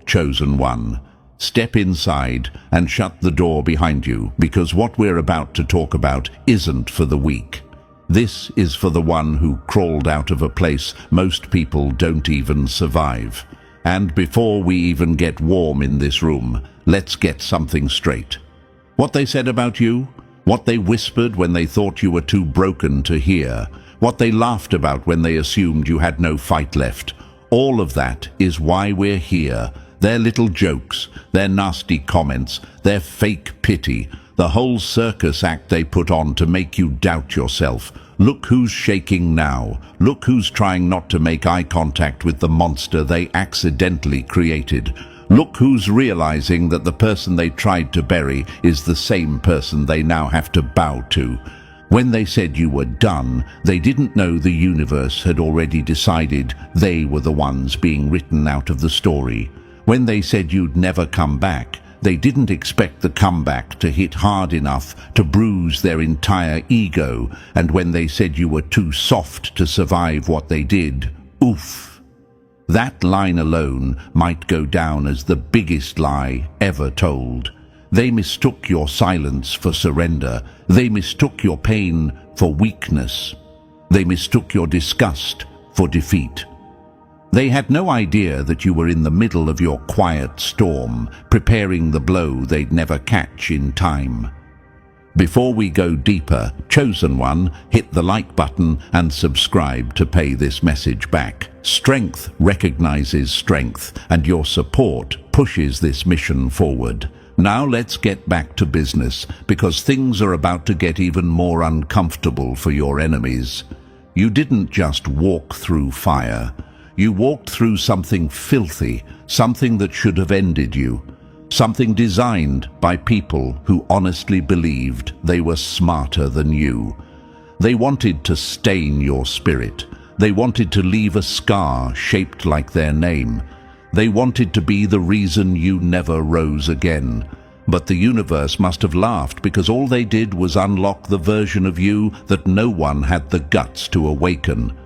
chosen one. Step inside and shut the door behind you, because what we're about to talk about isn't for the weak. This is for the one who crawled out of a place most people don't even survive. And before we even get warm in this room, let's get something straight. What they said about you, what they whispered when they thought you were too broken to hear, what they laughed about when they assumed you had no fight left, all of that is why we're here. Their little jokes, their nasty comments, their fake pity, the whole circus act they put on to make you doubt yourself. Look who's shaking now. Look who's trying not to make eye contact with the monster they accidentally created. Look who's realizing that the person they tried to bury is the same person they now have to bow to. When they said you were done, they didn't know the universe had already decided they were the ones being written out of the story. When they said you'd never come back, they didn't expect the comeback to hit hard enough to bruise their entire ego. And when they said you were too soft to survive what they did, oof. That line alone might go down as the biggest lie ever told. They mistook your silence for surrender. They mistook your pain for weakness. They mistook your disgust for defeat. They had no idea that you were in the middle of your quiet storm, preparing the blow they'd never catch in time. Before we go deeper, chosen one, hit the like button and subscribe to pay this message back. Strength recognizes strength, and your support pushes this mission forward. Now let's get back to business, because things are about to get even more uncomfortable for your enemies. You didn't just walk through fire. You walked through something filthy, something that should have ended you, something designed by people who honestly believed they were smarter than you. They wanted to stain your spirit. They wanted to leave a scar shaped like their name. They wanted to be the reason you never rose again. But the universe must have laughed, because all they did was unlock the version of you that no one had the guts to awaken.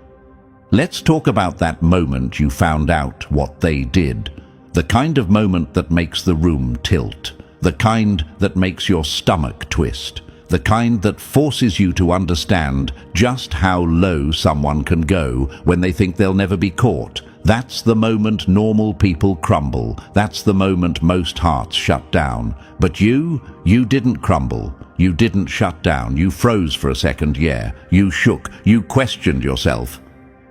Let's talk about that moment you found out what they did. The kind of moment that makes the room tilt. The kind that makes your stomach twist. The kind that forces you to understand just how low someone can go when they think they'll never be caught. That's the moment normal people crumble. That's the moment most hearts shut down. But you didn't crumble. You didn't shut down. You froze for a second, yeah. You shook. You questioned yourself.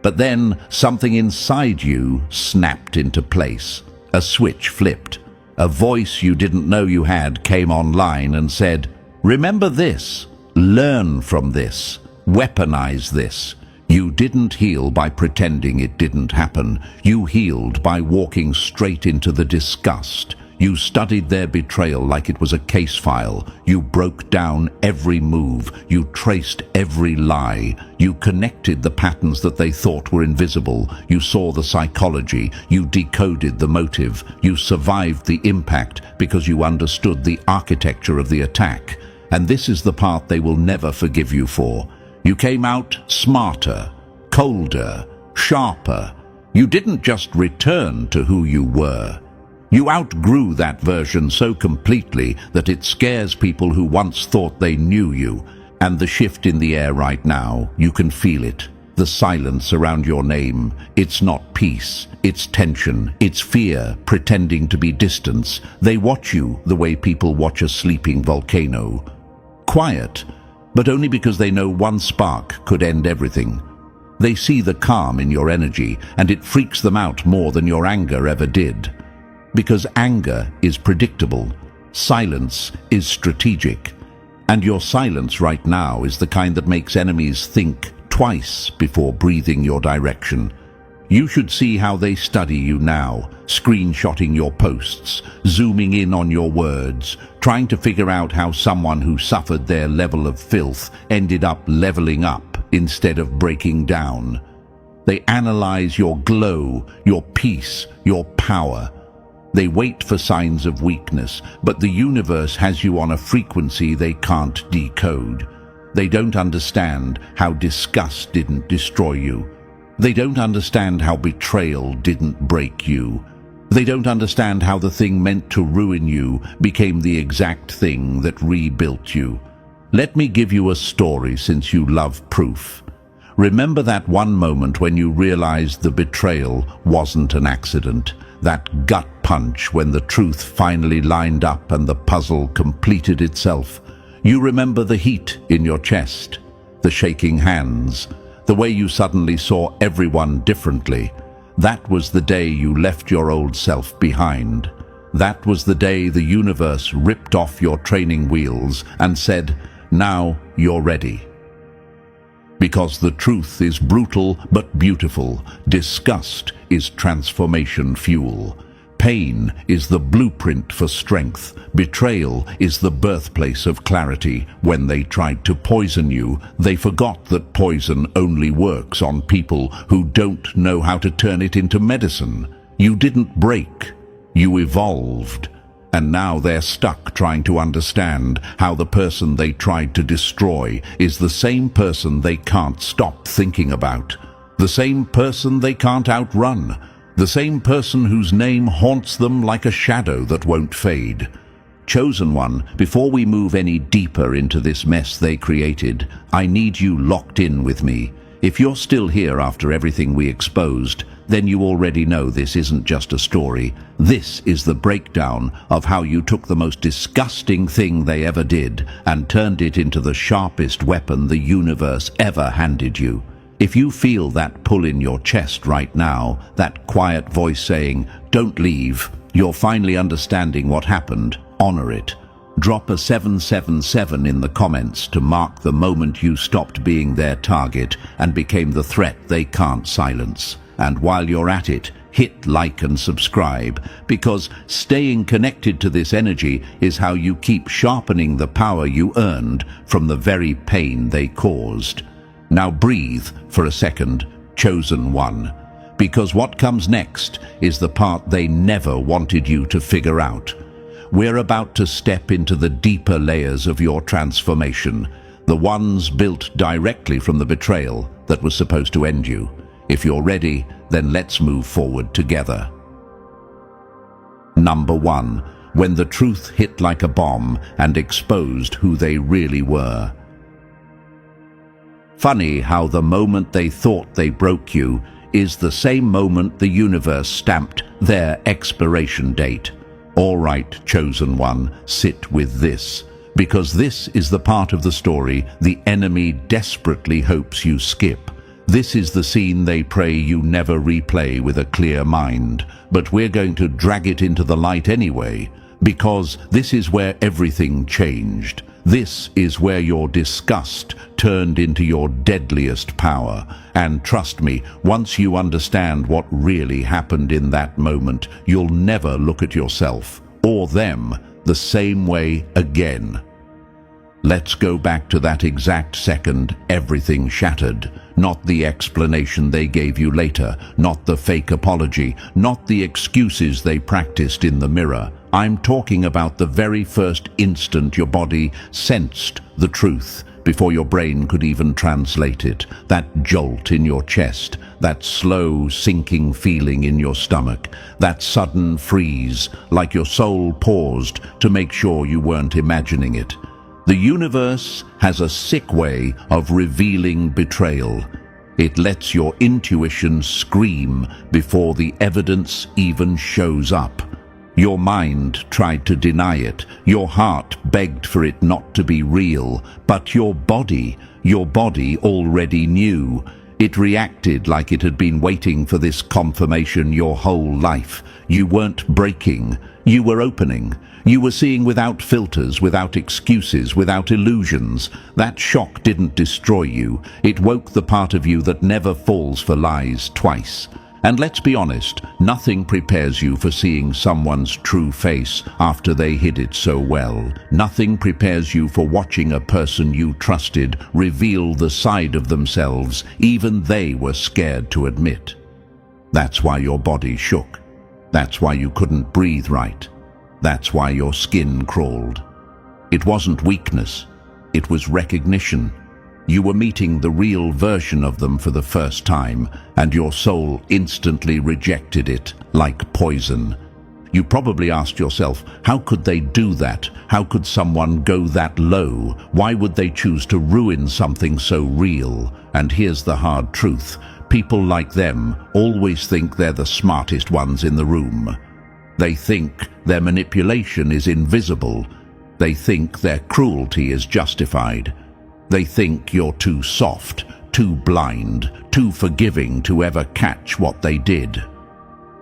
But then something inside you snapped into place. A switch flipped. A voice you didn't know you had came online and said, "Remember this. Learn from this. Weaponize this." You didn't heal by pretending it didn't happen. You healed by walking straight into the disgust. You studied their betrayal like it was a case file. You broke down every move. You traced every lie. You connected the patterns that they thought were invisible. You saw the psychology. You decoded the motive. You survived the impact because you understood the architecture of the attack. And this is the part they will never forgive you for. You came out smarter, colder, sharper. You didn't just return to who you were. You outgrew that version so completely that it scares people who once thought they knew you. And the shift in the air right now, you can feel it. The silence around your name. It's not peace, it's tension, it's fear pretending to be distance. They watch you the way people watch a sleeping volcano. Quiet, but only because they know one spark could end everything. They see the calm in your energy, and it freaks them out more than your anger ever did. Because anger is predictable, silence is strategic, and your silence right now is the kind that makes enemies think twice before breathing your direction. You should see how they study you now, screenshotting your posts, zooming in on your words, trying to figure out how someone who suffered their level of filth ended up leveling up instead of breaking down. They analyze your glow, your peace, your power. They wait for signs of weakness, but the universe has you on a frequency they can't decode. They don't understand how disgust didn't destroy you. They don't understand how betrayal didn't break you. They don't understand how the thing meant to ruin you became the exact thing that rebuilt you. Let me give you a story since you love proof. Remember that one moment when you realized the betrayal wasn't an accident, that gut punch when the truth finally lined up and the puzzle completed itself. You remember the heat in your chest, the shaking hands, the way you suddenly saw everyone differently. That was the day you left your old self behind. That was the day the universe ripped off your training wheels and said, "Now you're ready." Because the truth is brutal but beautiful. Disgust is transformation fuel. Pain is the blueprint for strength. Betrayal is the birthplace of clarity. When they tried to poison you, they forgot that poison only works on people who don't know how to turn it into medicine. You didn't break, you evolved. And now they're stuck trying to understand how the person they tried to destroy is the same person they can't stop thinking about, the same person they can't outrun, the same person whose name haunts them like a shadow that won't fade. Chosen one, before we move any deeper into this mess they created, I need you locked in with me. If you're still here after everything we exposed, then you already know this isn't just a story. This is the breakdown of how you took the most disgusting thing they ever did and turned it into the sharpest weapon the universe ever handed you. If you feel that pull in your chest right now, that quiet voice saying, "Don't leave," you're finally understanding what happened. Honor it. Drop a 777 in the comments to mark the moment you stopped being their target and became the threat they can't silence. And while you're at it, hit like and subscribe, because staying connected to this energy is how you keep sharpening the power you earned from the very pain they caused. Now breathe for a second, chosen one, because what comes next is the part they never wanted you to figure out. We're about to step into the deeper layers of your transformation, the ones built directly from the betrayal that was supposed to end you. If you're ready, then let's move forward together. Number 1. When the truth hit like a bomb and exposed who they really were. Funny how the moment they thought they broke you is the same moment the universe stamped their expiration date. All right, chosen one, sit with this, because this is the part of the story the enemy desperately hopes you skip. This is the scene they pray you never replay with a clear mind, but we're going to drag it into the light anyway, because this is where everything changed. This is where your disgust turned into your deadliest power. And trust me, once you understand what really happened in that moment, you'll never look at yourself or them the same way again. Let's go back to that exact second everything shattered. Not the explanation they gave you later, not the fake apology, not the excuses they practiced in the mirror. I'm talking about the very first instant your body sensed the truth, before your brain could even translate it. That jolt in your chest, that slow sinking feeling in your stomach, that sudden freeze, like your soul paused to make sure you weren't imagining it. The universe has a sick way of revealing betrayal. It lets your intuition scream before the evidence even shows up. Your mind tried to deny it. Your heart begged for it not to be real. But your body already knew. It reacted like it had been waiting for this confirmation your whole life. You weren't breaking. You were opening. You were seeing without filters, without excuses, without illusions. That shock didn't destroy you. It woke the part of you that never falls for lies twice. And let's be honest, nothing prepares you for seeing someone's true face after they hid it so well. Nothing prepares you for watching a person you trusted reveal the side of themselves even they were scared to admit. That's why your body shook. That's why you couldn't breathe right. That's why your skin crawled. It wasn't weakness. It was recognition. You were meeting the real version of them for the first time, and your soul instantly rejected it like poison. You probably asked yourself, how could they do that? How could someone go that low? Why would they choose to ruin something so real? And here's the hard truth. People like them always think they're the smartest ones in the room. They think their manipulation is invisible. They think their cruelty is justified. They think you're too soft, too blind, too forgiving to ever catch what they did.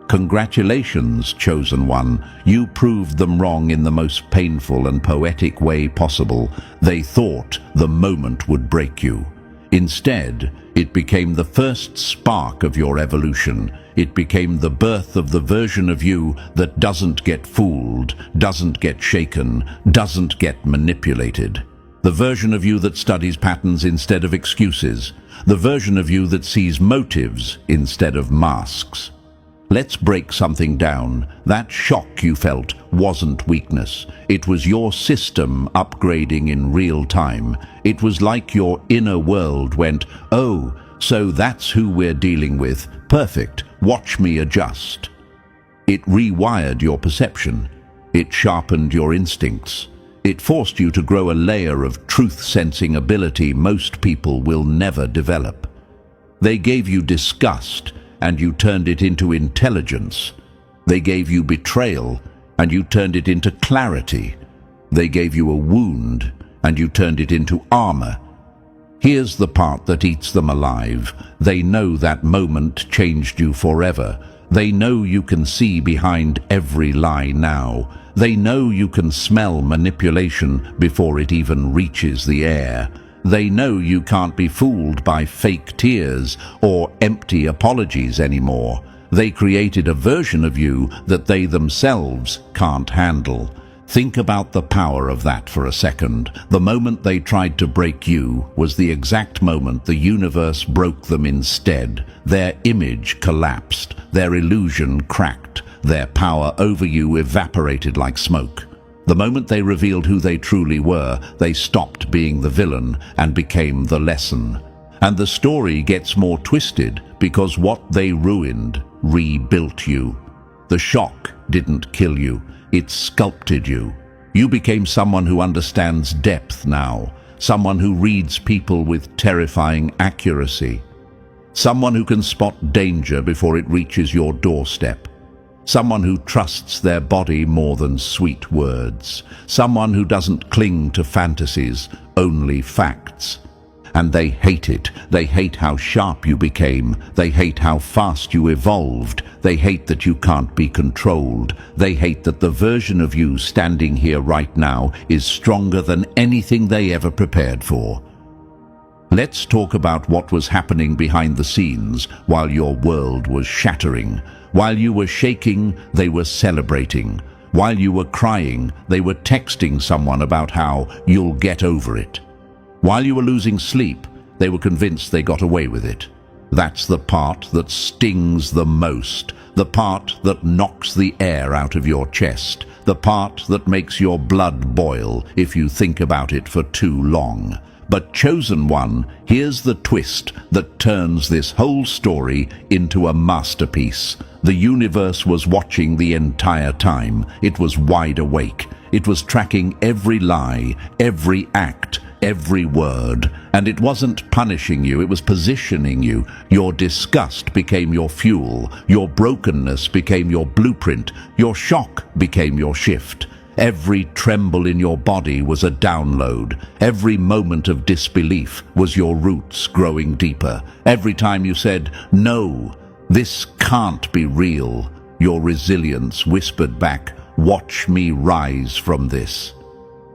Congratulations, chosen one. You proved them wrong in the most painful and poetic way possible. They thought the moment would break you. Instead, it became the first spark of your evolution. It became the birth of the version of you that doesn't get fooled, doesn't get shaken, doesn't get manipulated. The version of you that studies patterns instead of excuses. The version of you that sees motives instead of masks. Let's break something down. That shock you felt wasn't weakness. It was your system upgrading in real time. It was like your inner world went, "Oh, so that's who we're dealing with. Perfect. Watch me adjust." It rewired your perception. It sharpened your instincts. It forced you to grow a layer of truth-sensing ability most people will never develop. They gave you disgust, and you turned it into intelligence. They gave you betrayal, and you turned it into clarity. They gave you a wound, and you turned it into armor. Here's the part that eats them alive. They know that moment changed you forever. They know you can see behind every lie now. They know you can smell manipulation before it even reaches the air. They know you can't be fooled by fake tears or empty apologies anymore. They created a version of you that they themselves can't handle. Think about the power of that for a second. The moment they tried to break you was the exact moment the universe broke them instead. Their image collapsed, their illusion cracked, their power over you evaporated like smoke. The moment they revealed who they truly were, they stopped being the villain and became the lesson. And the story gets more twisted because what they ruined rebuilt you. The shock didn't kill you, it sculpted you. You became someone who understands depth now, someone who reads people with terrifying accuracy, someone who can spot danger before it reaches your doorstep. Someone who trusts their body more than sweet words. Someone who doesn't cling to fantasies, only facts. And they hate it. They hate how sharp you became. They hate how fast you evolved. They hate that you can't be controlled. They hate that the version of you standing here right now is stronger than anything they ever prepared for. Let's talk about what was happening behind the scenes while your world was shattering. While you were shaking, they were celebrating. While you were crying, they were texting someone about how you'll get over it. While you were losing sleep, they were convinced they got away with it. That's the part that stings the most, the part that knocks the air out of your chest, the part that makes your blood boil if you think about it for too long. But chosen one, here's the twist that turns this whole story into a masterpiece. The universe was watching the entire time. It was wide awake. It was tracking every lie, every act, every word. And it wasn't punishing you, it was positioning you. Your disgust became your fuel. Your brokenness became your blueprint. Your shock became your shift. Every tremble in your body was a download. Every moment of disbelief was your roots growing deeper. Every time you said, "No, this can't be real," your resilience whispered back, "Watch me rise from this."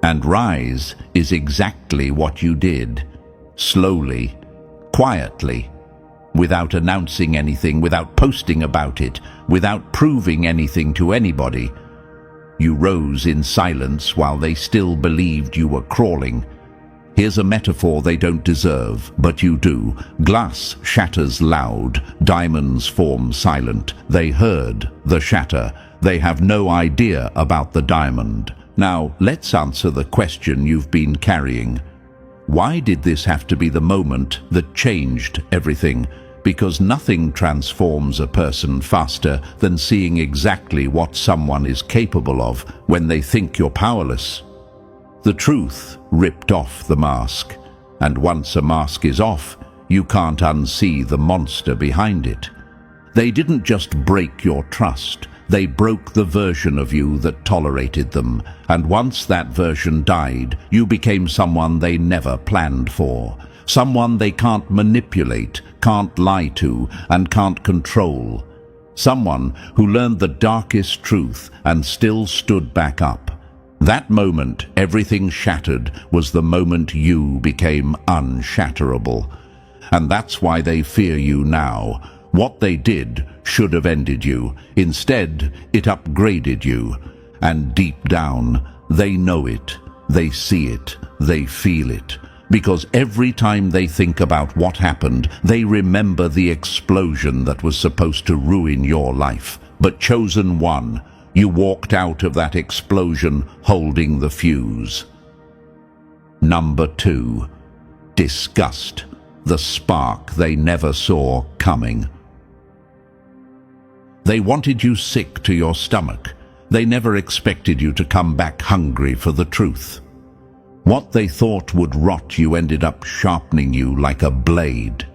And rise is exactly what you did. Slowly, quietly, without announcing anything, without posting about it, without proving anything to anybody. You rose in silence while they still believed you were crawling. Here's a metaphor they don't deserve, but you do. Glass shatters loud, diamonds form silent. They heard the shatter. They have no idea about the diamond. Now, let's answer the question you've been carrying. Why did this have to be the moment that changed everything? Because nothing transforms a person faster than seeing exactly what someone is capable of when they think you're powerless. The truth ripped off the mask, and once a mask is off, you can't unsee the monster behind it. They didn't just break your trust, they broke the version of you that tolerated them, and once that version died, you became someone they never planned for. Someone they can't manipulate, can't lie to, and can't control. Someone who learned the darkest truth and still stood back up. That moment everything shattered was the moment you became unshatterable. And that's why they fear you now. What they did should have ended you. Instead, it upgraded you. And deep down, they know it, they see it, they feel it. Because every time they think about what happened, they remember the explosion that was supposed to ruin your life. But chosen one, you walked out of that explosion holding the fuse. Number 2, disgust, the spark they never saw coming. They wanted you sick to your stomach. They never expected you to come back hungry for the truth. What they thought would rot you ended up sharpening you like a blade.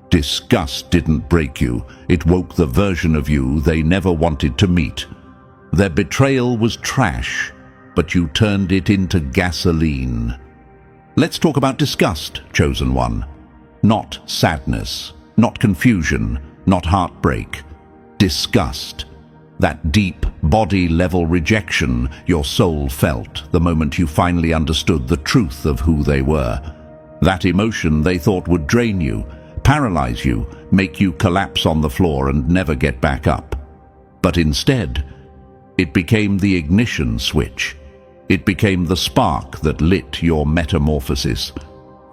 Disgust didn't break you. It woke the version of you they never wanted to meet. Their betrayal was trash, but you turned it into gasoline. Let's talk about disgust, chosen one. Not sadness, not confusion, not heartbreak. Disgust. That deep, body-level rejection your soul felt the moment you finally understood the truth of who they were. That emotion they thought would drain you, paralyze you, make you collapse on the floor and never get back up. But instead, it became the ignition switch. It became the spark that lit your metamorphosis.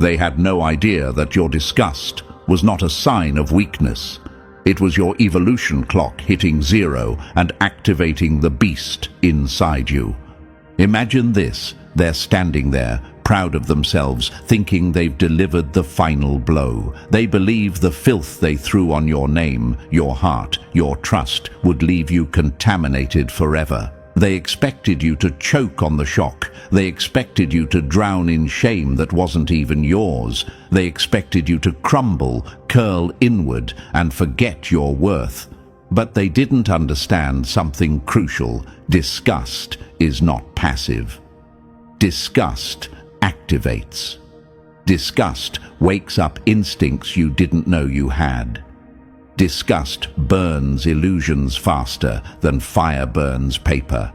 They had no idea that your disgust was not a sign of weakness. It was your evolution clock hitting 0 and activating the beast inside you. Imagine this, they're standing there, proud of themselves, thinking they've delivered the final blow. They believe the filth they threw on your name, your heart, your trust would leave you contaminated forever. They expected you to choke on the shock. They expected you to drown in shame that wasn't even yours. They expected you to crumble, curl inward, and forget your worth. But they didn't understand something crucial. Disgust is not passive. Disgust activates. Disgust wakes up instincts you didn't know you had. Disgust burns illusions faster than fire burns paper.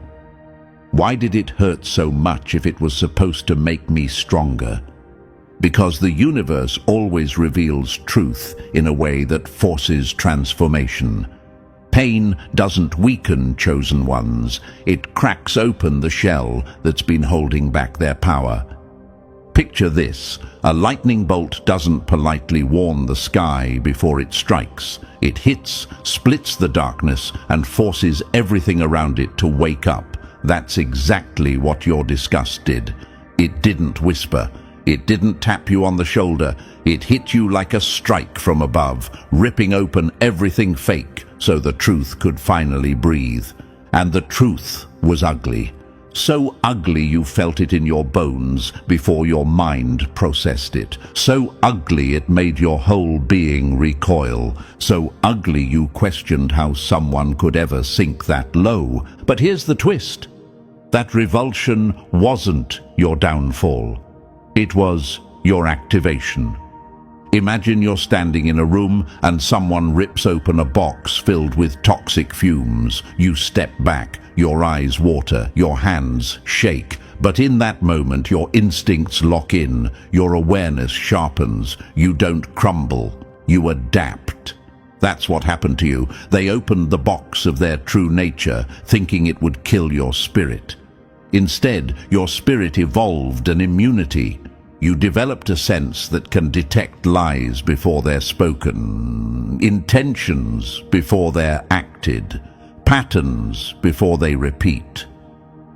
Why did it hurt so much if it was supposed to make me stronger? Because the universe always reveals truth in a way that forces transformation. Pain doesn't weaken chosen ones. It cracks open the shell that's been holding back their power. Picture this. A lightning bolt doesn't politely warn the sky before it strikes. It hits, splits the darkness, and forces everything around it to wake up. That's exactly what your disgust did. It didn't whisper. It didn't tap you on the shoulder. It hit you like a strike from above, ripping open everything fake so the truth could finally breathe. And the truth was ugly. So ugly you felt it in your bones before your mind processed it. So ugly it made your whole being recoil. So ugly you questioned how someone could ever sink that low. But here's the twist. That revulsion wasn't your downfall. It was your activation. Imagine you're standing in a room and someone rips open a box filled with toxic fumes. You step back, your eyes water, your hands shake. But in that moment, your instincts lock in, your awareness sharpens. You don't crumble, you adapt. That's what happened to you. They opened the box of their true nature, thinking it would kill your spirit. Instead, your spirit evolved an immunity. You developed a sense that can detect lies before they're spoken, intentions before they're acted, patterns before they repeat.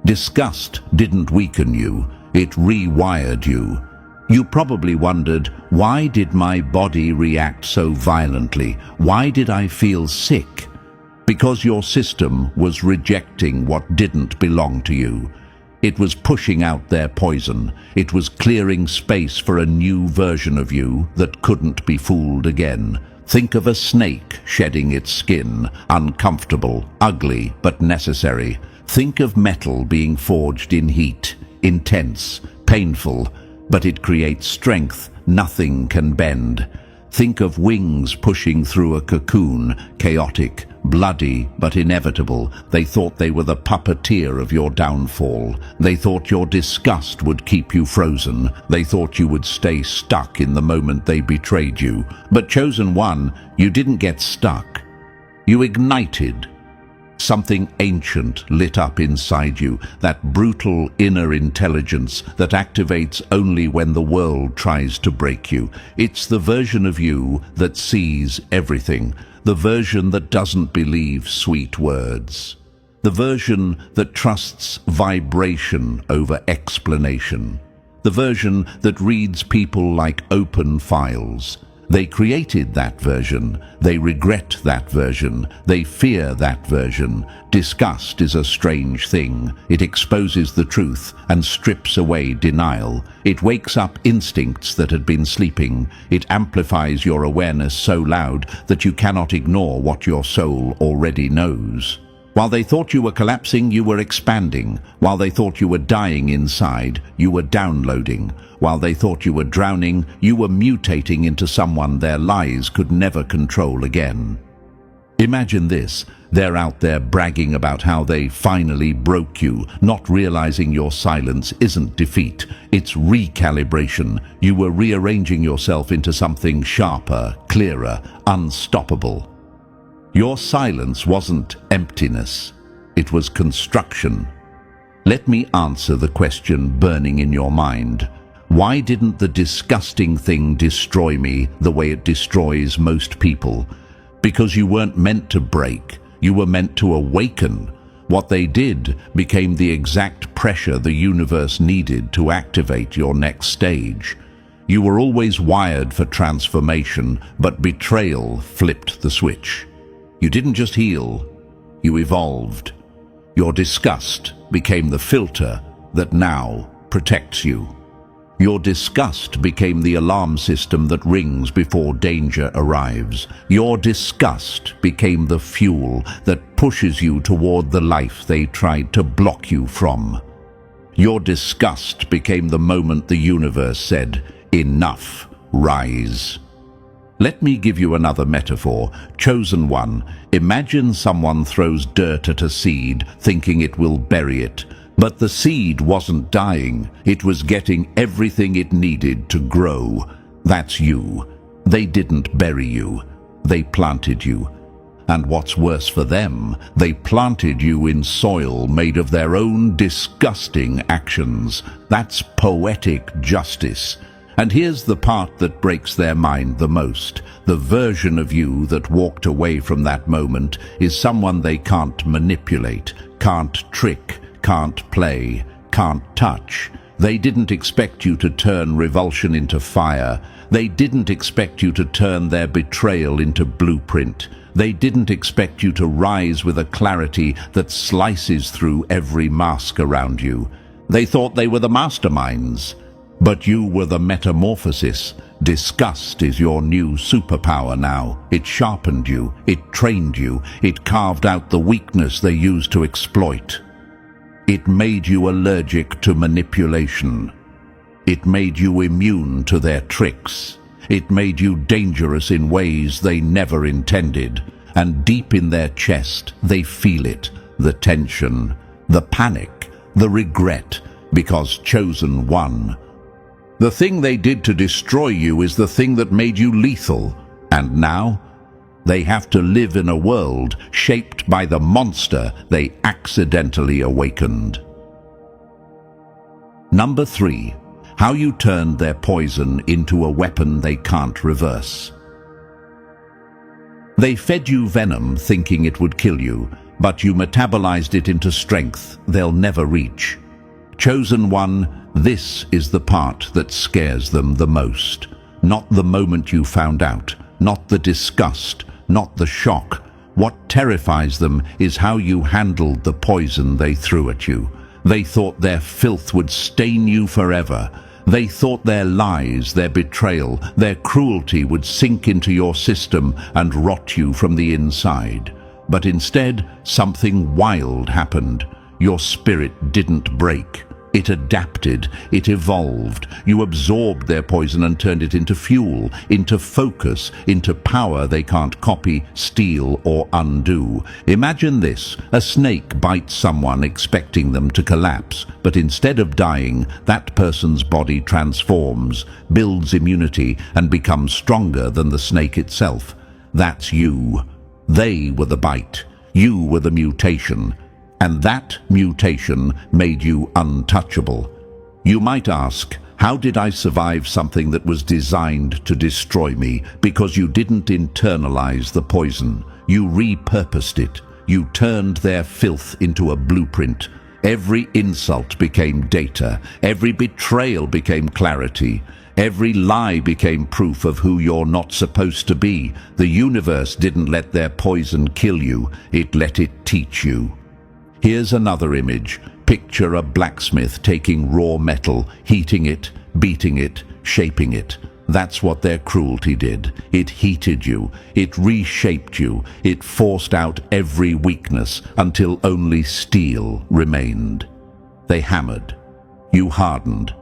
Disgust didn't weaken you, it rewired you. You probably wondered, why did my body react so violently? Why did I feel sick? Because your system was rejecting what didn't belong to you. It was pushing out their poison. It was clearing space for a new version of you that couldn't be fooled again. Think of a snake shedding its skin, uncomfortable, ugly, but necessary. Think of metal being forged in heat, intense, painful, but it creates strength nothing can bend. Think of wings pushing through a cocoon, chaotic, bloody, but inevitable. They thought they were the puppeteer of your downfall. They thought your disgust would keep you frozen. They thought you would stay stuck in the moment they betrayed you. But chosen one, you didn't get stuck. You ignited. Something ancient lit up inside you, that brutal inner intelligence that activates only when the world tries to break you. It's the version of you that sees everything, the version that doesn't believe sweet words, the version that trusts vibration over explanation, the version that reads people like open files. They created that version. They regret that version. They fear that version. Disgust is a strange thing. It exposes the truth and strips away denial. It wakes up instincts that had been sleeping. It amplifies your awareness so loud that you cannot ignore what your soul already knows. While they thought you were collapsing, you were expanding. While they thought you were dying inside, you were downloading. While they thought you were drowning, you were mutating into someone their lies could never control again. Imagine this. They're out there bragging about how they finally broke you, not realizing your silence isn't defeat, it's recalibration. You were rearranging yourself into something sharper, clearer, unstoppable. Your silence wasn't emptiness, it was construction. Let me answer the question burning in your mind. Why didn't the disgusting thing destroy me the way it destroys most people? Because you weren't meant to break, you were meant to awaken. What they did became the exact pressure the universe needed to activate your next stage. You were always wired for transformation, but betrayal flipped the switch. You didn't just heal, you evolved. Your disgust became the filter that now protects you. Your disgust became the alarm system that rings before danger arrives. Your disgust became the fuel that pushes you toward the life they tried to block you from. Your disgust became the moment the universe said, "Enough, rise." Let me give you another metaphor. Chosen one, imagine someone throws dirt at a seed, thinking it will bury it. But the seed wasn't dying. It was getting everything it needed to grow. That's you. They didn't bury you. They planted you. And what's worse for them, they planted you in soil made of their own disgusting actions. That's poetic justice. And here's the part that breaks their mind the most. The version of you that walked away from that moment is someone they can't manipulate, can't trick, can't play, can't touch. They didn't expect you to turn revulsion into fire. They didn't expect you to turn their betrayal into blueprint. They didn't expect you to rise with a clarity that slices through every mask around you. They thought they were the masterminds. But you were the metamorphosis. Disgust is your new superpower now. It sharpened you, it trained you, it carved out the weakness they used to exploit. It made you allergic to manipulation. It made you immune to their tricks. It made you dangerous in ways they never intended. And deep in their chest, they feel it, the tension, the panic, the regret, because chosen won. The thing they did to destroy you is the thing that made you lethal. And now, they have to live in a world shaped by the monster they accidentally awakened. Number 3. How you turned their poison into a weapon they can't reverse. They fed you venom thinking it would kill you, but you metabolized it into strength they'll never reach. Chosen one, this is the part that scares them the most. Not the moment you found out, not the disgust, not the shock. What terrifies them is how you handled the poison they threw at you. They thought their filth would stain you forever. They thought their lies, their betrayal, their cruelty would sink into your system and rot you from the inside. But instead, something wild happened. Your spirit didn't break. It adapted, it evolved. You absorbed their poison and turned it into fuel, into focus, into power they can't copy, steal, or undo. Imagine this: a snake bites someone expecting them to collapse, but instead of dying, that person's body transforms, builds immunity, and becomes stronger than the snake itself. That's you. They were the bite. You were the mutation. And that mutation made you untouchable. You might ask, how did I survive something that was designed to destroy me? Because you didn't internalize the poison. You repurposed it. You turned their filth into a blueprint. Every insult became data. Every betrayal became clarity. Every lie became proof of who you're not supposed to be. The universe didn't let their poison kill you. It let it teach you. Here's another image. Picture a blacksmith taking raw metal, heating it, beating it, shaping it. That's what their cruelty did. It heated you. It reshaped you. It forced out every weakness until only steel remained. They hammered. You hardened.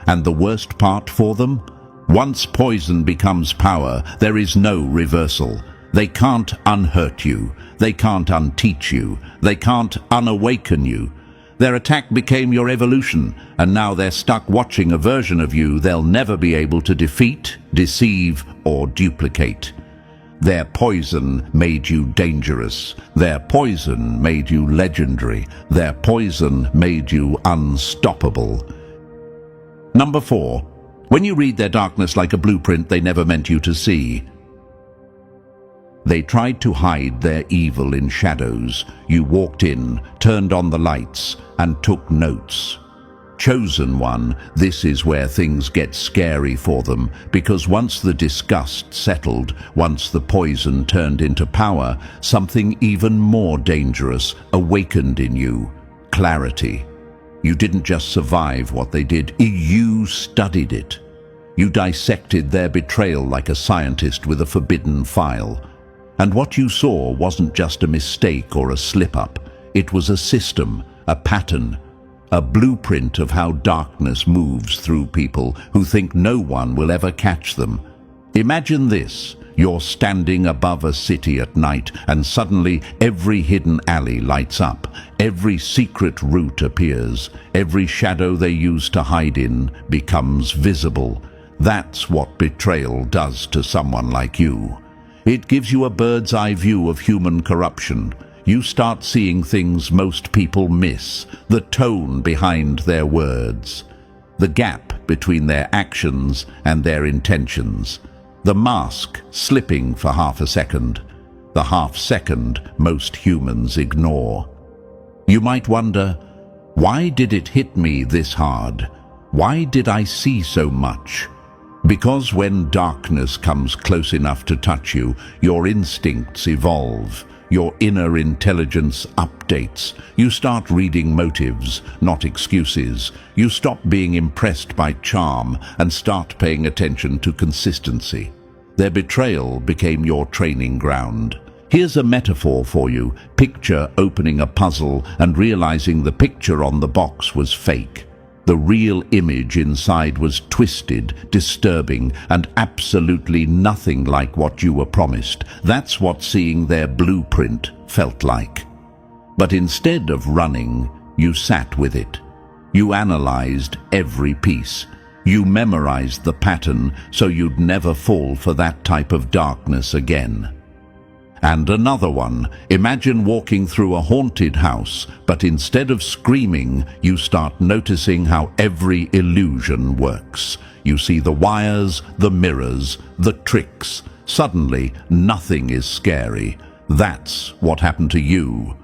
And the worst part for them? Once poison becomes power, there is no reversal. They can't unhurt you. They can't unteach you. They can't unawaken you. Their attack became your evolution, and now they're stuck watching a version of you they'll never be able to defeat, deceive, or duplicate. Their poison made you dangerous. Their poison made you legendary. Their poison made you unstoppable. Number 4. When you read their darkness like a blueprint they never meant you to see. They tried to hide their evil in shadows. You walked in, turned on the lights, and took notes. Chosen one, this is where things get scary for them, because once the disgust settled, once the poison turned into power, something even more dangerous awakened in you: clarity. You didn't just survive what they did, you studied it. You dissected their betrayal like a scientist with a forbidden file. And what you saw wasn't just a mistake or a slip-up. It was a system, a pattern, a blueprint of how darkness moves through people who think no one will ever catch them. Imagine this: you're standing above a city at night, and suddenly every hidden alley lights up. Every secret route appears. Every shadow they used to hide in becomes visible. That's what betrayal does to someone like you. It gives you a bird's-eye view of human corruption. You start seeing things most people miss: the tone behind their words, the gap between their actions and their intentions, the mask slipping for half a second, the half second most humans ignore. You might wonder, why did it hit me this hard? Why did I see so much? Because when darkness comes close enough to touch you, your instincts evolve. Your inner intelligence updates. You start reading motives, not excuses. You stop being impressed by charm and start paying attention to consistency. Their betrayal became your training ground. Here's a metaphor for you. Picture opening a puzzle and realizing the picture on the box was fake. The real image inside was twisted, disturbing, and absolutely nothing like what you were promised. That's what seeing their blueprint felt like. But instead of running, you sat with it. You analyzed every piece. You memorized the pattern so you'd never fall for that type of darkness again. And another one. Imagine walking through a haunted house, but instead of screaming, you start noticing how every illusion works. You see the wires, the mirrors, the tricks. Suddenly, nothing is scary. That's what happened to you.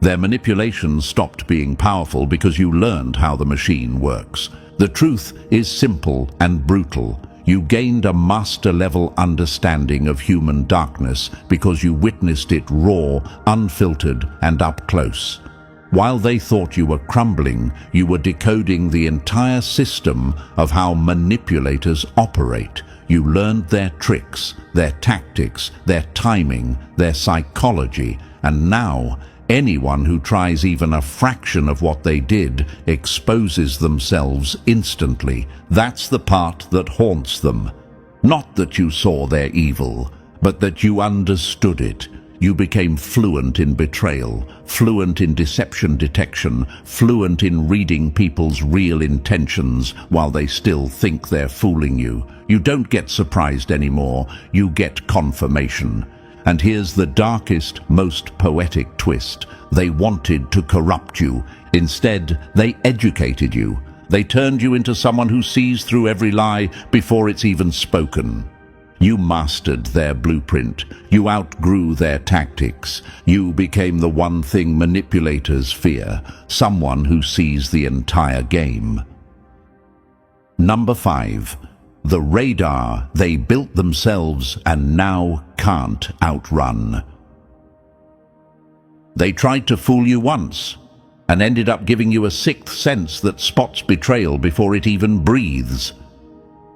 Their manipulation stopped being powerful because you learned how the machine works. The truth is simple and brutal. You gained a master-level understanding of human darkness because you witnessed it raw, unfiltered, and up close. While they thought you were crumbling, you were decoding the entire system of how manipulators operate. You learned their tricks, their tactics, their timing, their psychology, and now anyone who tries even a fraction of what they did exposes themselves instantly. That's the part that haunts them. Not that you saw their evil, but that you understood it. You became fluent in betrayal, fluent in deception detection, fluent in reading people's real intentions while they still think they're fooling you. You don't get surprised anymore, you get confirmation. And here's the darkest, most poetic twist. They wanted to corrupt you. Instead, they educated you. They turned you into someone who sees through every lie before it's even spoken. You mastered their blueprint. You outgrew their tactics. You became the one thing manipulators fear, someone who sees the entire game. Number 5. The radar they built themselves and now can't outrun. They tried to fool you once and ended up giving you a sixth sense that spots betrayal before it even breathes.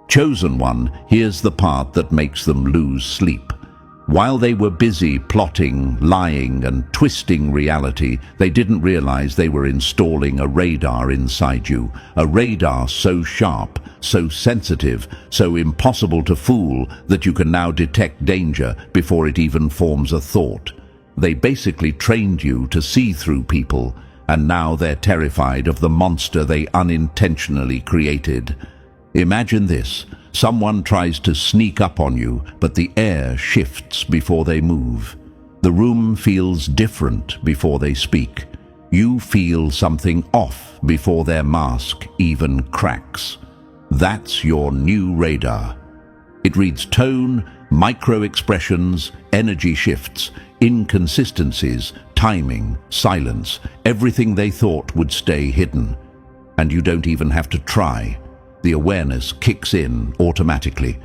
Chosen one, here's the part that makes them lose sleep. While they were busy plotting, lying, and twisting reality, they didn't realize they were installing a radar inside you. A radar so sharp, so sensitive, so impossible to fool that you can now detect danger before it even forms a thought. They basically trained you to see through people, and now they're terrified of the monster they unintentionally created. Imagine this. Someone tries to sneak up on you, but the air shifts before they move. The room feels different before they speak. You feel something off before their mask even cracks. That's your new radar. It reads tone, micro-expressions, energy shifts, inconsistencies, timing, silence, everything they thought would stay hidden. And you don't even have to try. The awareness kicks in automatically.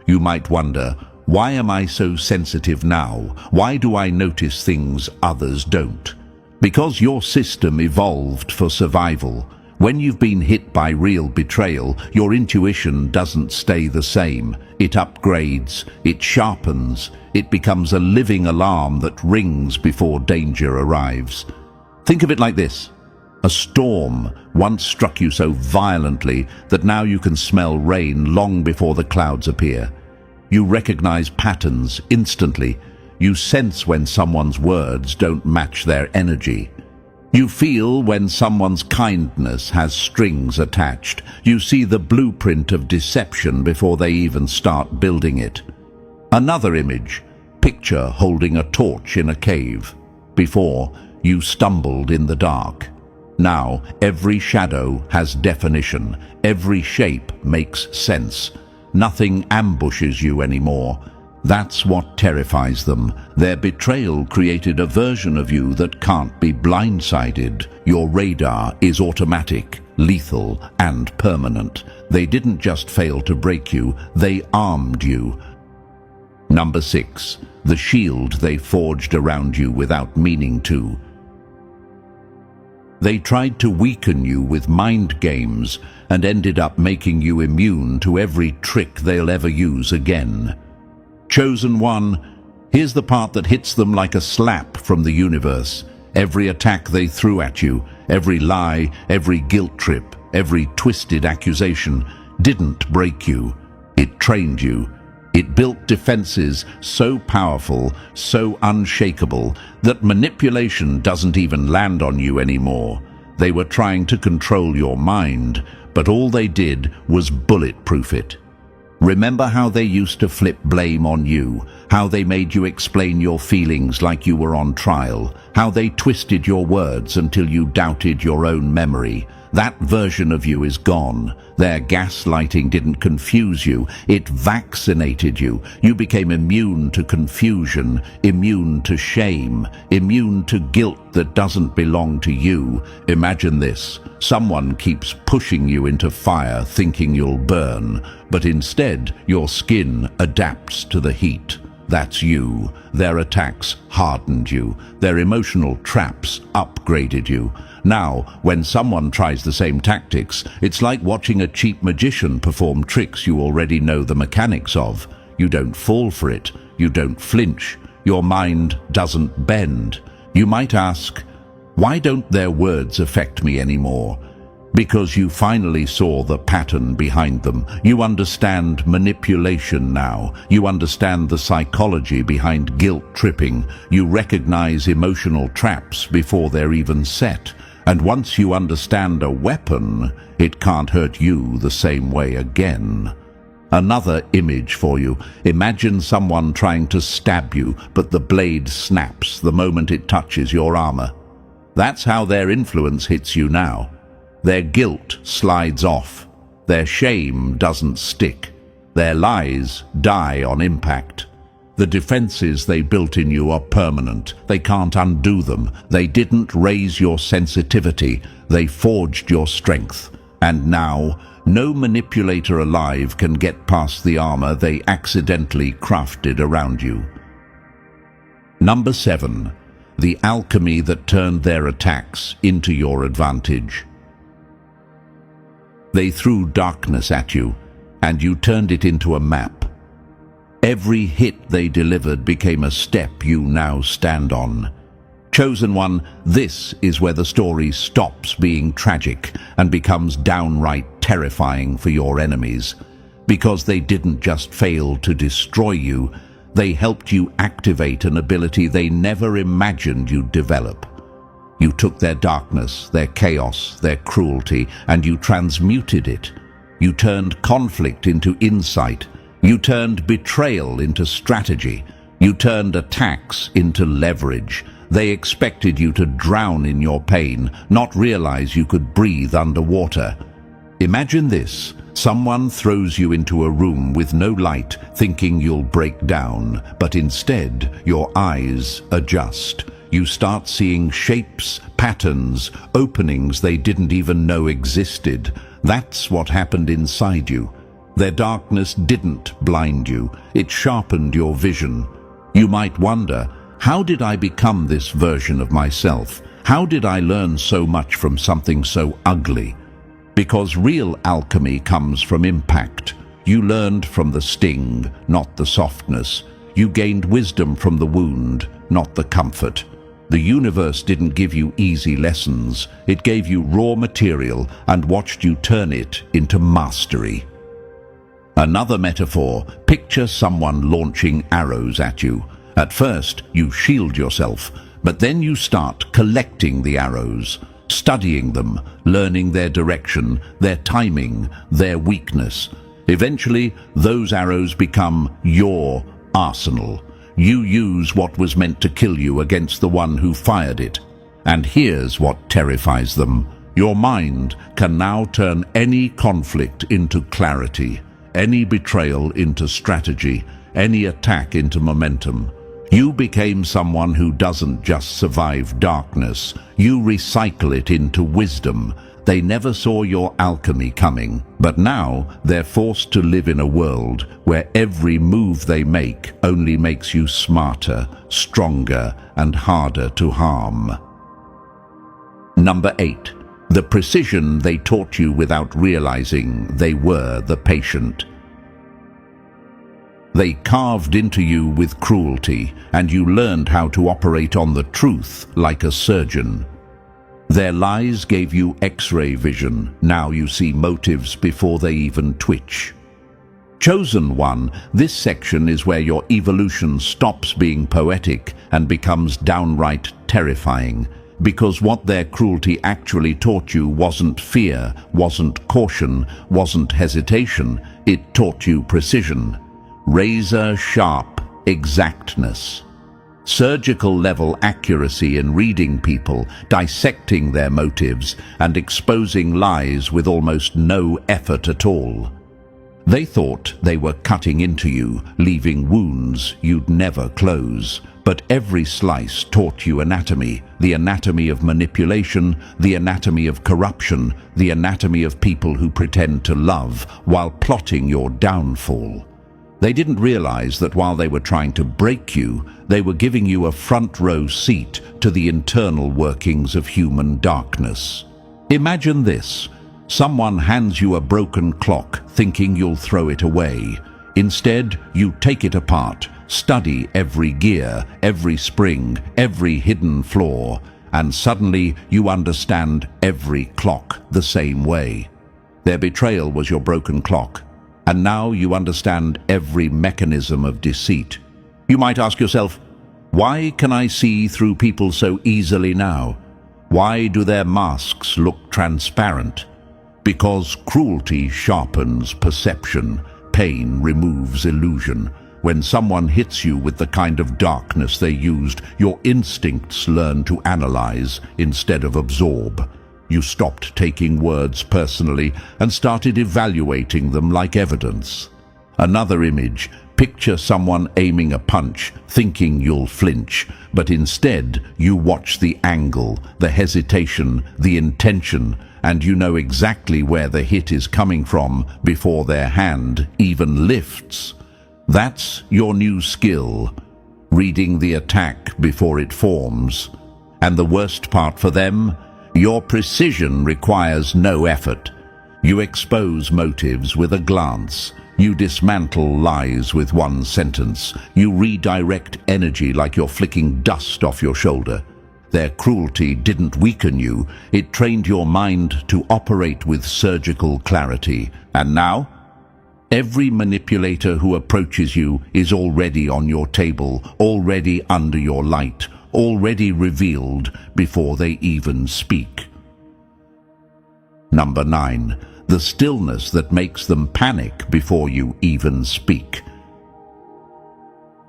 You might wonder, why am I so sensitive now? Why do I notice things others don't? Because your system evolved for survival. When you've been hit by real betrayal, your intuition doesn't stay the same. It upgrades, it sharpens, it becomes a living alarm that rings before danger arrives. Think of it like this. A storm once struck you so violently that now you can smell rain long before the clouds appear. You recognize patterns instantly. You sense when someone's words don't match their energy. You feel when someone's kindness has strings attached. You see the blueprint of deception before they even start building it. Another image, picture holding a torch in a cave. Before, you stumbled in the dark. Now, every shadow has definition. Every shape makes sense. Nothing ambushes you anymore. That's what terrifies them. Their betrayal created a version of you that can't be blindsided. Your radar is automatic, lethal, and permanent. They didn't just fail to break you, they armed you. Number 6. The shield they forged around you without meaning to. They tried to weaken you with mind games and ended up making you immune to every trick they'll ever use again. Chosen one, here's the part that hits them like a slap from the universe. Every attack they threw at you, every lie, every guilt trip, every twisted accusation didn't break you. It trained you. It built defenses so powerful, so unshakable, that manipulation doesn't even land on you anymore. They were trying to control your mind, but all they did was bulletproof it. Remember how they used to flip blame on you, how they made you explain your feelings like you were on trial, how they twisted your words until you doubted your own memory. That version of you is gone. Their gaslighting didn't confuse you, it vaccinated you. You became immune to confusion, immune to shame, immune to guilt that doesn't belong to you. Imagine this. Someone keeps pushing you into fire thinking you'll burn, but instead your skin adapts to the heat. That's you. Their attacks hardened you. Their emotional traps upgraded you. Now, when someone tries the same tactics, it's like watching a cheap magician perform tricks you already know the mechanics of. You don't fall for it. You don't flinch. Your mind doesn't bend. You might ask, why don't their words affect me anymore? Because you finally saw the pattern behind them. You understand manipulation now. You understand the psychology behind guilt tripping. You recognize emotional traps before they're even set. And once you understand a weapon, it can't hurt you the same way again. Another image for you. Imagine someone trying to stab you, but the blade snaps the moment it touches your armor. That's how their influence hits you now. Their guilt slides off. Their shame doesn't stick. Their lies die on impact. The defenses they built in you are permanent. They can't undo them. They didn't raise your sensitivity. They forged your strength. And now, no manipulator alive can get past the armor they accidentally crafted around you. Number 7. The alchemy that turned their attacks into your advantage. They threw darkness at you, and you turned it into a map. Every hit they delivered became a step you now stand on. Chosen one, this is where the story stops being tragic and becomes downright terrifying for your enemies. Because they didn't just fail to destroy you, they helped you activate an ability they never imagined you'd develop. You took their darkness, their chaos, their cruelty, and you transmuted it. You turned conflict into insight. You turned betrayal into strategy. You turned attacks into leverage. They expected you to drown in your pain, not realize you could breathe underwater. Imagine this. Someone throws you into a room with no light, thinking you'll break down, but instead your eyes adjust. You start seeing shapes, patterns, openings they didn't even know existed. That's what happened inside you. Their darkness didn't blind you. It sharpened your vision. You might wonder, how did I become this version of myself? How did I learn so much from something so ugly? Because real alchemy comes from impact. You learned from the sting, not the softness. You gained wisdom from the wound, not the comfort. The universe didn't give you easy lessons. It gave you raw material and watched you turn it into mastery. Another metaphor, picture someone launching arrows at you. At first, you shield yourself, but then you start collecting the arrows, studying them, learning their direction, their timing, their weakness. Eventually, those arrows become your arsenal. You use what was meant to kill you against the one who fired it. And here's what terrifies them. Your mind can now turn any conflict into clarity, any betrayal into strategy, any attack into momentum. You became someone who doesn't just survive darkness. You recycle it into wisdom. They never saw your alchemy coming, but now they're forced to live in a world where every move they make only makes you smarter, stronger, and harder to harm. Number 8. The precision they taught you without realizing they were the patient. They carved into you with cruelty, and you learned how to operate on the truth like a surgeon. Their lies gave you X-ray vision. Now you see motives before they even twitch. Chosen one, this section is where your evolution stops being poetic and becomes downright terrifying, because what their cruelty actually taught you wasn't fear, wasn't caution, wasn't hesitation. It taught you precision. Razor-sharp exactness. Surgical level accuracy in reading people, dissecting their motives, and exposing lies with almost no effort at all. They thought they were cutting into you, leaving wounds you'd never close. But every slice taught you anatomy, the anatomy of manipulation, the anatomy of corruption, the anatomy of people who pretend to love while plotting your downfall. They didn't realize that while they were trying to break you, they were giving you a front row seat to the internal workings of human darkness. Imagine this. Someone hands you a broken clock, thinking you'll throw it away. Instead, you take it apart, study every gear, every spring, every hidden flaw, and suddenly you understand every clock the same way. Their betrayal was your broken clock, and now you understand every mechanism of deceit. You might ask yourself, why can I see through people so easily now? Why do their masks look transparent? Because cruelty sharpens perception, pain removes illusion. When someone hits you with the kind of darkness they used, your instincts learn to analyze instead of absorb. You stopped taking words personally and started evaluating them like evidence. Another image. Picture someone aiming a punch, thinking you'll flinch, but instead you watch the angle, the hesitation, the intention, and you know exactly where the hit is coming from before their hand even lifts. That's your new skill, reading the attack before it forms. And the worst part for them, your precision requires no effort. You expose motives with a glance. You dismantle lies with one sentence. You redirect energy like you're flicking dust off your shoulder. Their cruelty didn't weaken you. It trained your mind to operate with surgical clarity. And now, every manipulator who approaches you is already on your table, already under your light, already revealed before they even speak. Number 9. The stillness that makes them panic before you even speak.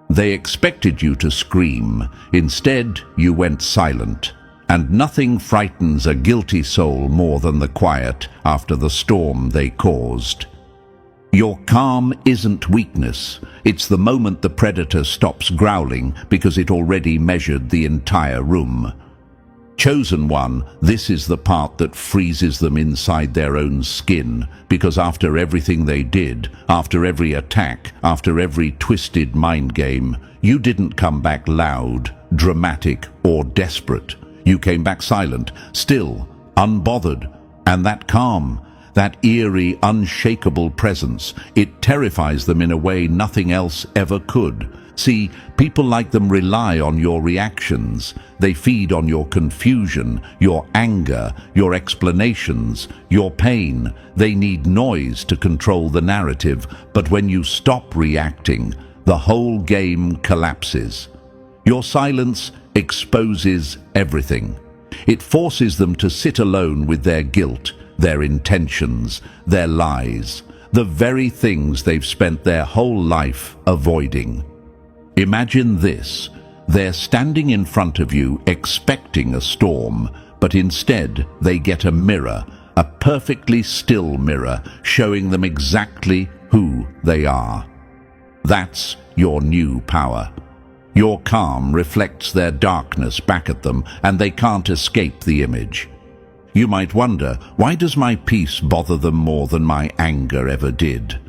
They expected you to scream. Instead, you went silent. And nothing frightens a guilty soul more than the quiet after the storm they caused. Your calm isn't weakness. It's the moment the predator stops growling because it already measured the entire room. Chosen one, this is the part that freezes them inside their own skin, because after everything they did, after every attack, after every twisted mind game, you didn't come back loud, dramatic, or desperate. You came back silent, still, unbothered, and that calm, that eerie, unshakable presence, it terrifies them in a way nothing else ever could. See, people like them rely on your reactions. They feed on your confusion, your anger, your explanations, your pain. They need noise to control the narrative, but when you stop reacting, the whole game collapses. Your silence exposes everything. It forces them to sit alone with their guilt, their intentions, their lies, the very things they've spent their whole life avoiding. Imagine this. They're standing in front of you expecting a storm, but instead they get a mirror, a perfectly still mirror, showing them exactly who they are. That's your new power. Your calm reflects their darkness back at them, and they can't escape the image. You might wonder, why does my peace bother them more than my anger ever did?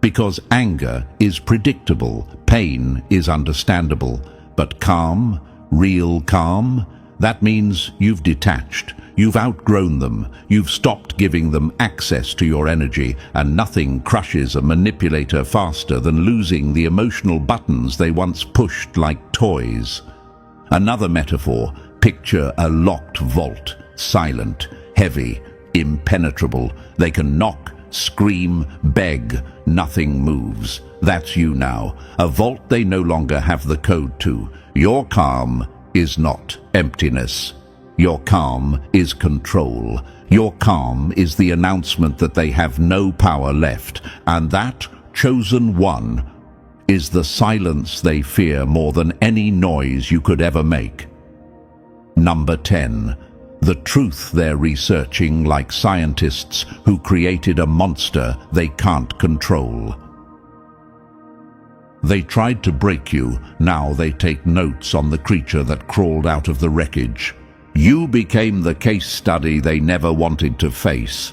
Because anger is predictable, pain is understandable, but calm, real calm, that means you've detached, you've outgrown them, you've stopped giving them access to your energy, and nothing crushes a manipulator faster than losing the emotional buttons they once pushed like toys. Another metaphor, picture a locked vault, silent, heavy, impenetrable. They can knock, scream, beg, nothing moves. That's you now, a vault they no longer have the code to. Your calm is not emptiness. Your calm is control. Your calm is the announcement that they have no power left, and that chosen one is the silence they fear more than any noise you could ever make. Number 10. The truth they're researching like scientists who created a monster they can't control. They tried to break you, now they take notes on the creature that crawled out of the wreckage. You became the case study they never wanted to face.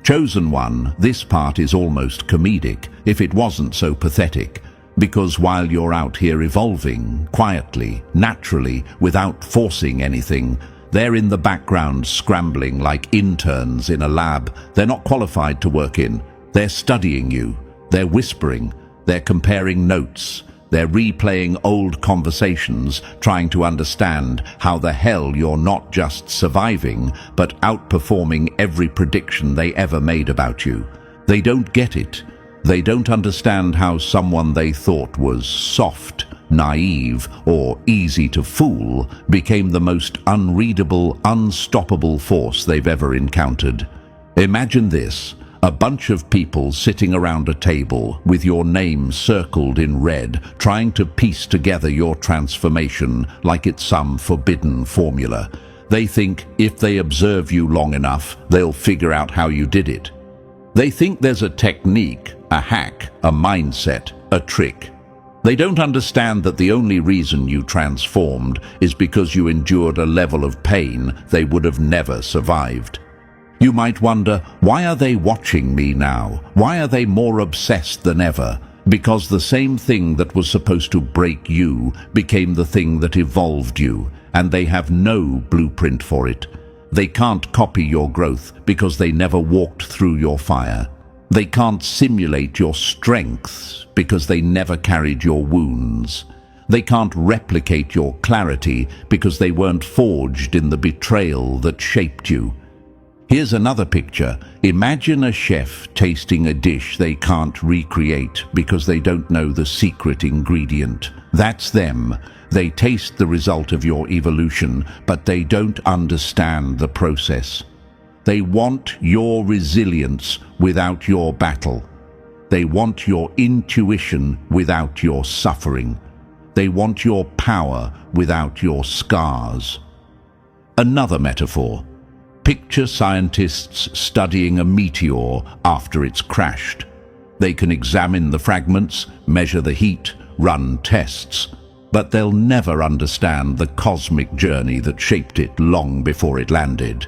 Chosen one, this part is almost comedic, if it wasn't so pathetic. Because while you're out here evolving, quietly, naturally, without forcing anything, they're in the background scrambling like interns in a lab they're not qualified to work in. They're studying you, they're whispering, they're comparing notes, they're replaying old conversations, trying to understand how the hell you're not just surviving, but outperforming every prediction they ever made about you. They don't get it. They don't understand how someone they thought was soft, naive, or easy to fool became the most unreadable, unstoppable force they've ever encountered. Imagine this, a bunch of people sitting around a table with your name circled in red, trying to piece together your transformation like it's some forbidden formula. They think if they observe you long enough, they'll figure out how you did it. They think there's a technique, a hack, a mindset, a trick. They don't understand that the only reason you transformed is because you endured a level of pain they would have never survived. You might wonder, why are they watching me now? Why are they more obsessed than ever? Because the same thing that was supposed to break you became the thing that evolved you, and they have no blueprint for it. They can't copy your growth because they never walked through your fire. They can't simulate your strengths because they never carried your wounds. They can't replicate your clarity because they weren't forged in the betrayal that shaped you. Here's another picture. Imagine a chef tasting a dish they can't recreate because they don't know the secret ingredient. That's them. They taste the result of your evolution, but they don't understand the process. They want your resilience without your battle. They want your intuition without your suffering. They want your power without your scars. Another metaphor. Picture scientists studying a meteor after it's crashed. They can examine the fragments, measure the heat, run tests, but they'll never understand the cosmic journey that shaped it long before it landed.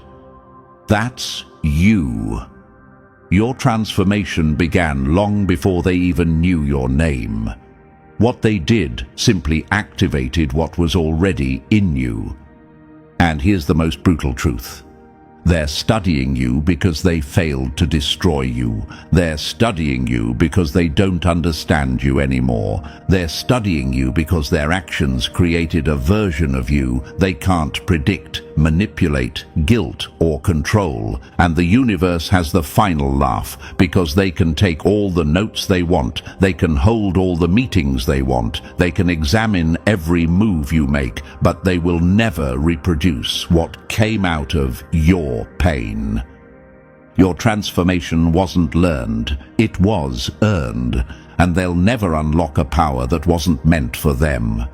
That's you. Your transformation began long before they even knew your name. What they did simply activated what was already in you. And here's the most brutal truth. They're studying you because they failed to destroy you. They're studying you because they don't understand you anymore. They're studying you because their actions created a version of you they can't predict, manipulate, guilt, or control. And the universe has the final laugh because they can take all the notes they want. They can hold all the meetings they want. They can examine every move you make, but they will never reproduce what came out of your pain. Your transformation wasn't learned, it was earned, and they'll never unlock a power that wasn't meant for them.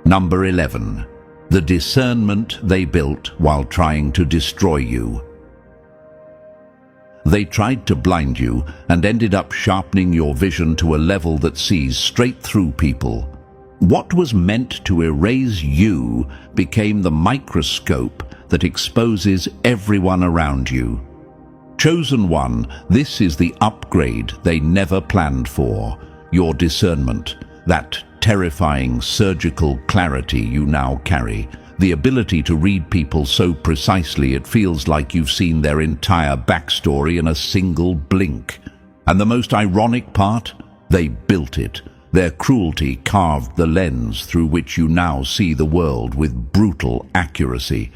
Number 11. The discernment they built while trying to destroy you. They tried to blind you and ended up sharpening your vision to a level that sees straight through people. What was meant to erase you became the microscope that exposes everyone around you. Chosen one, this is the upgrade they never planned for. Your discernment, that terrifying surgical clarity you now carry, the ability to read people so precisely it feels like you've seen their entire backstory in a single blink. And the most ironic part? They built it. Their cruelty carved the lens through which you now see the world with brutal accuracy.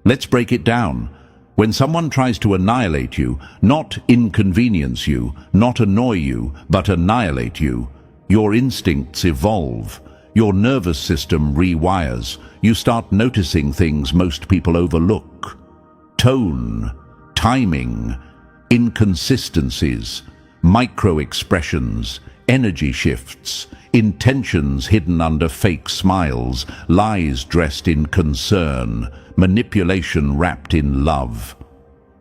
Let's break it down. When someone tries to annihilate you, not inconvenience you, not annoy you, but annihilate you, your instincts evolve. Your nervous system rewires. You start noticing things most people overlook. Tone, timing, inconsistencies, micro-expressions, energy shifts, intentions hidden under fake smiles, lies dressed in concern, manipulation wrapped in love.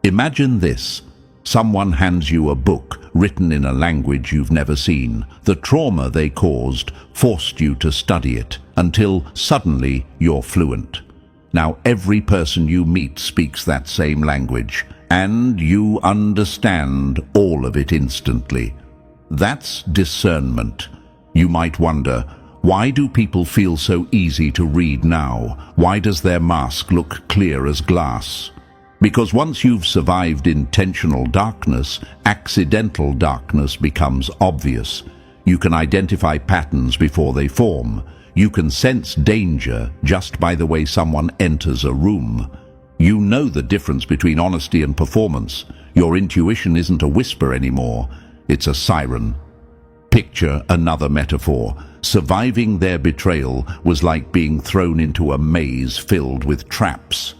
Imagine this. Someone hands you a book written in a language you've never seen. The trauma they caused forced you to study it until suddenly you're fluent. Now every person you meet speaks that same language, and you understand all of it instantly. That's discernment. You might wonder, why do people feel so easy to read now? Why does their mask look clear as glass? Because once you've survived intentional darkness, accidental darkness becomes obvious. You can identify patterns before they form. You can sense danger just by the way someone enters a room. You know the difference between honesty and performance. Your intuition isn't a whisper anymore. It's a siren. Picture another metaphor. Surviving their betrayal was like being thrown into a maze filled with traps.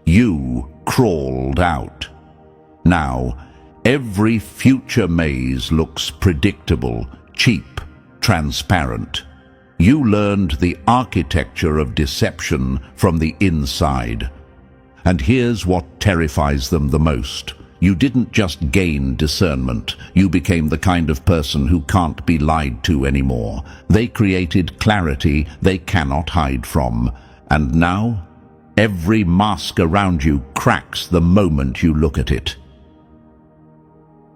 You crawled out. Now, every future maze looks predictable, cheap, transparent. You learned the architecture of deception from the inside. And here's what terrifies them the most. You didn't just gain discernment. You became the kind of person who can't be lied to anymore. They created clarity they cannot hide from. And now, every mask around you cracks the moment you look at it.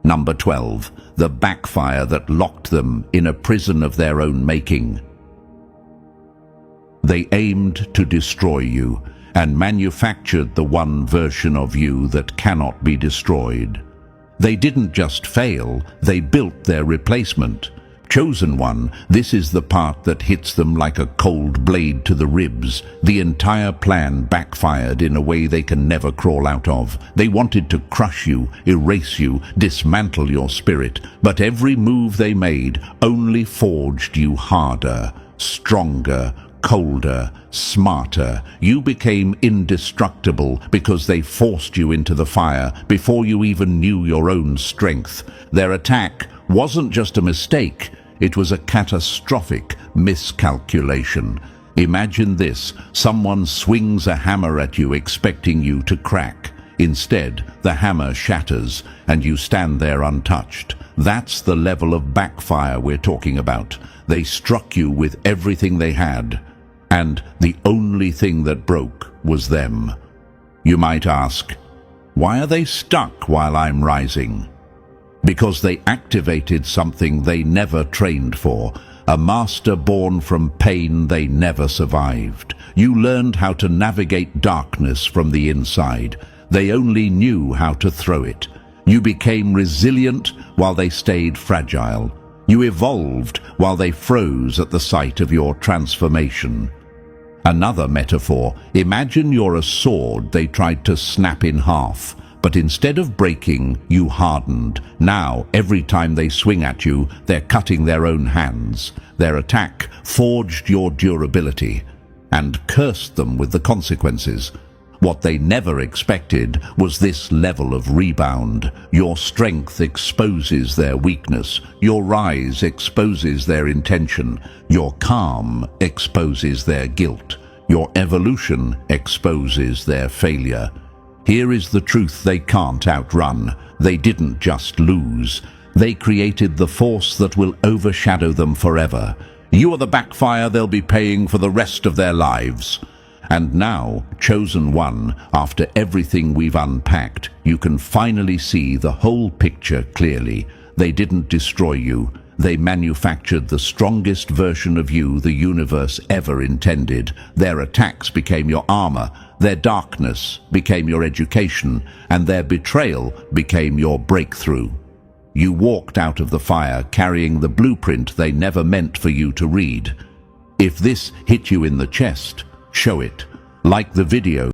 Number 12. The backfire that locked them in a prison of their own making. They aimed to destroy you and manufactured the one version of you that cannot be destroyed. They didn't just fail, they built their replacement. Chosen one, this is the part that hits them like a cold blade to the ribs. The entire plan backfired in a way they can never crawl out of. They wanted to crush you, erase you, dismantle your spirit, but every move they made only forged you harder, stronger, colder, smarter. You became indestructible because they forced you into the fire before you even knew your own strength. Their attack wasn't just a mistake, it was a catastrophic miscalculation. Imagine this: someone swings a hammer at you expecting you to crack. Instead, the hammer shatters and you stand there untouched. That's the level of backfire we're talking about. They struck you with everything they had, and the only thing that broke was them. You might ask, why are they stuck while I'm rising? Because they activated something they never trained for, a master born from pain they never survived. You learned how to navigate darkness from the inside. They only knew how to throw it. You became resilient while they stayed fragile. You evolved while they froze at the sight of your transformation. Another metaphor: imagine you're a sword they tried to snap in half, but instead of breaking, you hardened. Now, every time they swing at you, they're cutting their own hands. Their attack forged your durability and cursed them with the consequences. What they never expected was this level of rebound. Your strength exposes their weakness. Your rise exposes their intention. Your calm exposes their guilt. Your evolution exposes their failure. Here is the truth they can't outrun. They didn't just lose. They created the force that will overshadow them forever. You are the backfire they'll be paying for the rest of their lives. And now, chosen one, after everything we've unpacked, you can finally see the whole picture clearly. They didn't destroy you. They manufactured the strongest version of you the universe ever intended. Their attacks became your armor, their darkness became your education, and their betrayal became your breakthrough. You walked out of the fire carrying the blueprint they never meant for you to read. If this hit you in the chest, show it. Like the video.